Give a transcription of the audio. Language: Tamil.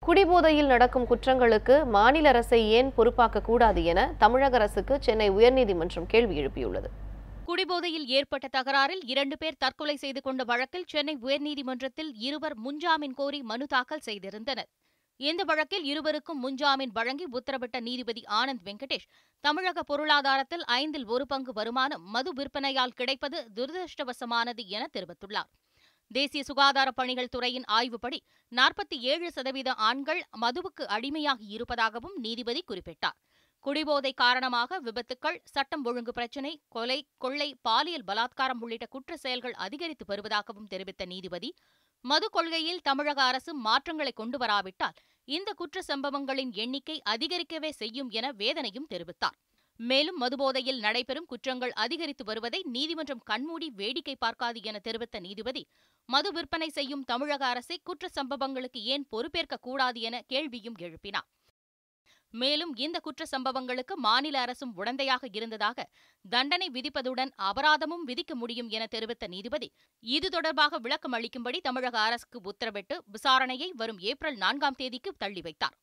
குடிபோதையில் நடக்கும் குற்றங்களுக்கு மாநில அரசை ஏன் பொறுப்பாக்க கூடாது என தமிழக அரசுக்கு சென்னை உயர்நீதிமன்றம் கேள்வி எழுப்பியுள்ளது. குடிபோதையில் ஏற்பட்ட தகராறில் 2 பேர் தற்கொலை செய்து கொண்ட வழக்கில் சென்னை உயர்நீதிமன்றத்தில் இருவர் முன்ஜாமீன் கோரி மனு தாக்கல் செய்திருந்தனர். இந்த வழக்கில் இருவருக்கும் முன்ஜாமீன் வழங்கி உத்தரவிட்ட நீதிபதி ஆனந்த் வெங்கடேஷ், தமிழக பொருளாதாரத்தில் 5 1 பங்கு வருமானம் மது விற்பனையால் கிடைப்பது துரதிருஷ்டவசமானது என தெரிவித்துள்ளார். தேசிய சுகாதார பணிகள் துறையின் ஆய்வுப்படி 47% ஆண்கள் மதுவுக்கு அடிமையாகி இருப்பதாகவும் நீதிபதி குறிப்பிட்டார். குடிபோதை காரணமாக விபத்துக்கள், சட்டம் ஒழுங்கு பிரச்சினை, கொலை, கொள்ளை, பாலியல் பலாத்காரம் உள்ளிட்ட குற்ற செயல்கள் அதிகரித்து வருவதாகவும் தெரிவித்த நீதிபதி, மது கொள்கையில் தமிழக அரசு மாற்றங்களை கொண்டு வராவிட்டால் இந்த குற்ற சம்பவங்களின் எண்ணிக்கை அதிகரிக்கவே செய்யும் என வேதனையும் தெரிவித்தார். மேலும் மதுபோதையில் நடைபெறும் குற்றங்கள் அதிகரித்து வருவதை நீதிமன்றம் கண்மூடி வேடிக்கை பார்க்காது என தெரிவித்த நீதிபதி, மது விற்பனை செய்யும் தமிழக அரசை குற்ற சம்பவங்களுக்கு ஏன் பொறுப்பேற்க கூடாது என கேள்வியும் எழுப்பினார். மேலும் இந்த குற்ற சம்பவங்களுக்கு மாநில அரசும் உடந்தையாக இருந்ததாக தண்டனை விதிப்பதுடன் அபராதமும் விதிக்க முடியும் என தெரிவித்த நீதிபதி, இது தொடர்பாக விளக்கம் அளிக்கும்படி தமிழக அரசுக்கு உத்தரவிட்டு விசாரணையை வரும் ஏப்ரல் 4ஆம் தேதிக்கு தள்ளி வைத்தார்.